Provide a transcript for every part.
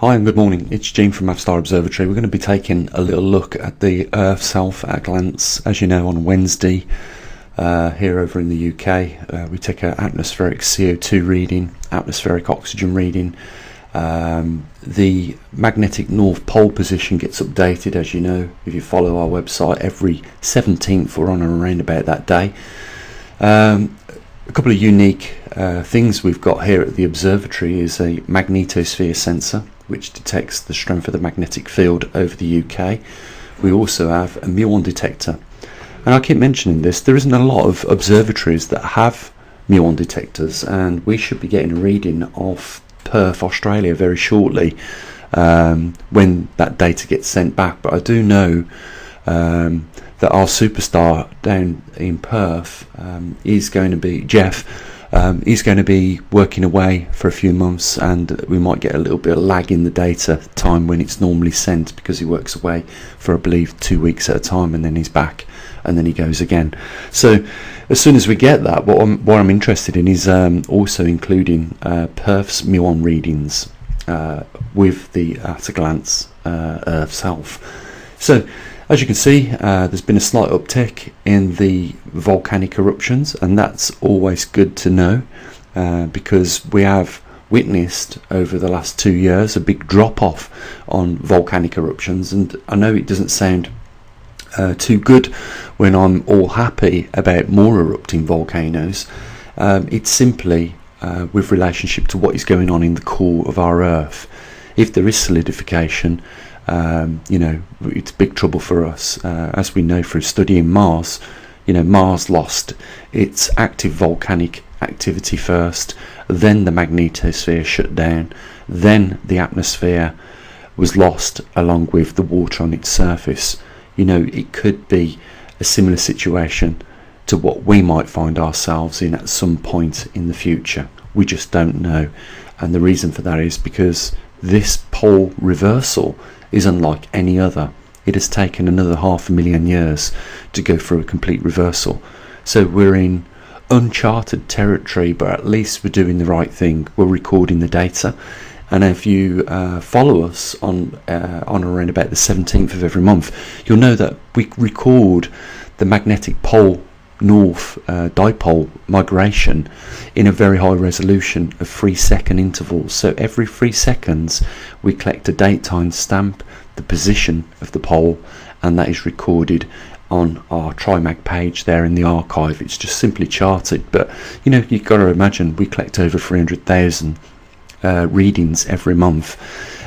Hi and good morning, it's Gene from maverickstar Observatory. We're going to be taking a little look at the Earth's health at a glance. As you know, on Wednesday here over in the UK we take an atmospheric CO2 reading, atmospheric oxygen reading. The magnetic North Pole position gets updated, as you know, if you follow our website, every 17th or on and around about that day. A couple of unique things we've got here at the observatory is a magnetosphere sensor which detects the strength of the magnetic field over the UK. We also have a muon detector, and I keep mentioning this, there isn't a lot of observatories that have muon detectors, and we should be getting a reading off Perth, Australia very shortly when that data gets sent back. But I do know that our superstar down in Perth is going to be Jeff. He's going to be working away for a few months, and we might get a little bit of lag in the data time when it's normally sent, because he works away for, I believe, 2 weeks at a time, and then he's back and then he goes again. So as soon as we get that, what I'm interested in is also including Perth's muon readings with the at a glance Earth's health. So as you can see, there's been a slight uptick in the volcanic eruptions, and that's always good to know because we have witnessed over the last 2 years a big drop off on volcanic eruptions. And I know it doesn't sound too good when I'm all happy about more erupting volcanoes. It's simply with relationship to what is going on in the core of our Earth. If there is solidification, you know, it's big trouble for us. As we know through studying Mars, you know, Mars lost its active volcanic activity first, then the magnetosphere shut down, then the atmosphere was lost along with the water on its surface. You know, it could be a similar situation to what we might find ourselves in at some point in the future. We just don't know, and the reason for that is because this pole reversal is unlike any other. It has taken another 500,000 years to go through a complete reversal. So we're in uncharted territory, but at least we're doing the right thing. We're recording the data, and if you follow us on around about the 17th of every month, you'll know that we record the magnetic pole north dipole migration in a very high resolution of 3-second intervals. So every 3 seconds we collect a date time stamp, the position of the pole, and that is recorded on our TriMag page there in the archive. It's just simply charted, but you know, you've got to imagine we collect over 300,000 readings every month,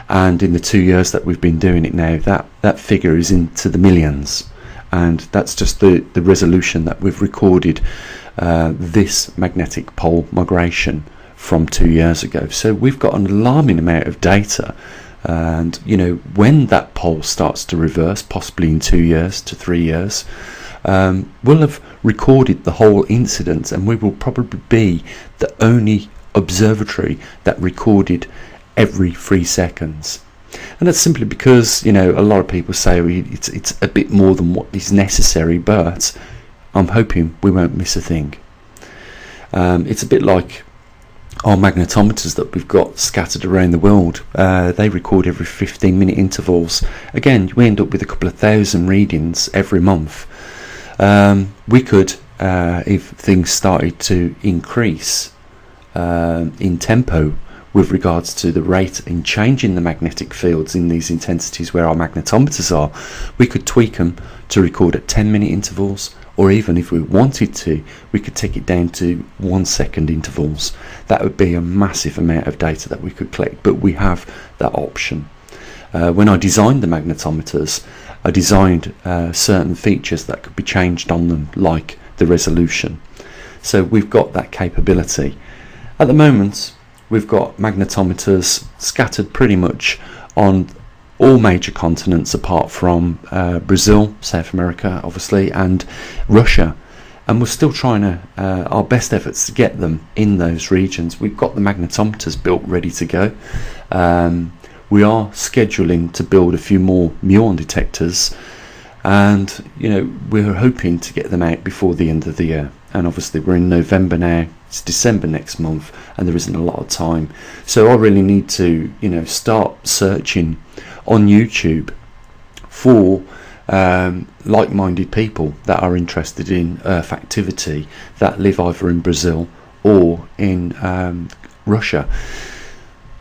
and in the 2 years that we've been doing it now, that figure is into the millions. And that's just the resolution that we've recorded this magnetic pole migration from 2 years ago. So we've got an alarming amount of data, and you know, when that pole starts to reverse, possibly in 2 years to 3 years, we'll have recorded the whole incident, and we will probably be the only observatory that recorded every 3 seconds. And that's simply because, you know, a lot of people say it's a bit more than what is necessary, but I'm hoping we won't miss a thing. It's a bit like our magnetometers that we've got scattered around the world. They record every 15-minute intervals. Again, we end up with a couple of thousand readings every month. We could, if things started to increase in tempo with regards to the rate in changing the magnetic fields in these intensities where our magnetometers are, we could tweak them to record at 10-minute intervals, or even if we wanted to, we could take it down to 1 second intervals. That would be a massive amount of data that we could collect, but we have that option. When I designed the magnetometers, I designed certain features that could be changed on them, like the resolution. So we've got that capability. At the moment, we've got magnetometers scattered pretty much on all major continents apart from Brazil, South America obviously, and Russia, and we're still trying to our best efforts to get them in those regions. We've got the magnetometers built ready to go. We are scheduling to build a few more muon detectors, and you know, we're hoping to get them out before the end of the year. and obviously we're in November now, it's December next month, and there isn't a lot of time. So I really need to, you know, start searching on YouTube for like-minded people that are interested in earth activity, that live either in Brazil or in Russia.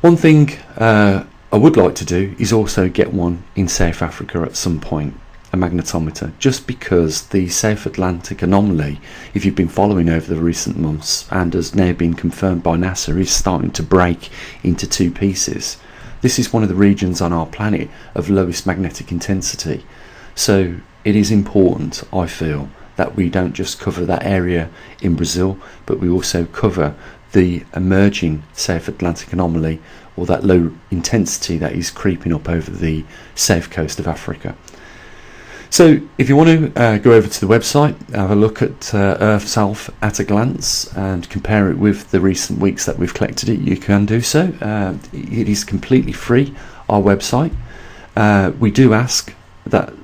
One thing I would like to do is also get one in South Africa at some point, a magnetometer, just because the South Atlantic anomaly, if you've been following over the recent months and has now been confirmed by NASA, is starting to break into two pieces. This is one of the regions on our planet of lowest magnetic intensity, so it is important, I feel, that we don't just cover that area in Brazil, but we also cover the emerging South Atlantic anomaly, or that low intensity that is creeping up over the south coast of Africa. So if you want to go over to the website, have a look at Earth Self at a glance and compare it with the recent weeks that we've collected it, you can do so. It is completely free, our website. We do ask that,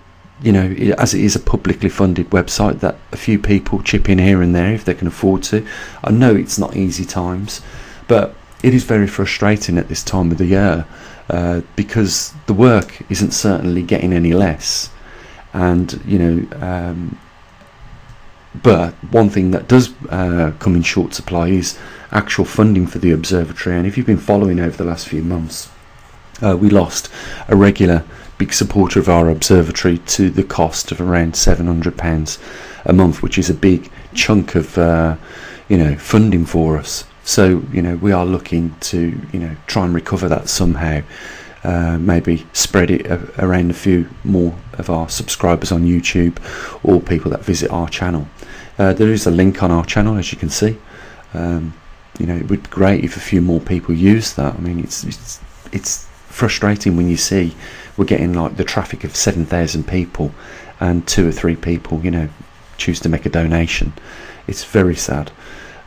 you know, as it is a publicly funded website, that a few people chip in here and there if they can afford to. I know it's not easy times, but it is very frustrating at this time of the year because the work isn't certainly getting any less. And, you know, but one thing that does come in short supply is actual funding for the observatory. And if you've been following over the last few months, we lost a regular big supporter of our observatory to the cost of around £700 a month, which is a big chunk of you know, funding for us. So, you know, we are looking to, you know, try and recover that somehow. Maybe spread it around a few more of our subscribers on YouTube or people that visit our channel. There is a link on our channel, as you can see. You know, it would be great if a few more people use that. I mean, it's frustrating when you see we're getting like the traffic of 7,000 people and 2 or 3 people, you know, choose to make a donation. It's very sad.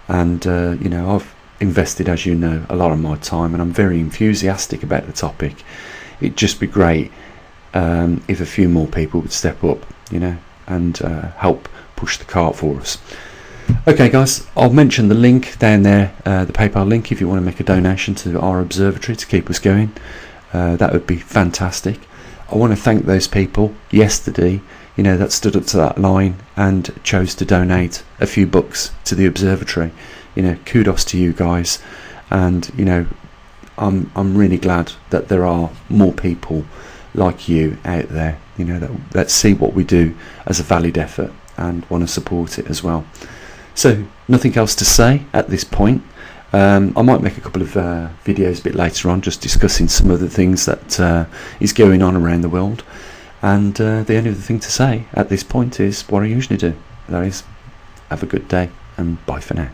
And you know, I've invested, as you know, a lot of my time, and I'm very enthusiastic about the topic. It'd just be great if a few more people would step up, you know, and help push the cart for us. Okay guys, I'll mention the link down there, the PayPal link, if you want to make a donation to our observatory to keep us going. That would be fantastic. I want to thank those people yesterday, you know, that stood up to that line and chose to donate a few bucks to the observatory. You know, kudos to you guys, and you know, I'm really glad that there are more people like you out there, you know, that see what we do as a valid effort and want to support it as well. So nothing else to say at this point. I might make a couple of videos a bit later on, just discussing some of the things that is going on around the world. And the only other thing to say at this point is what I usually do. That is, have a good day and bye for now.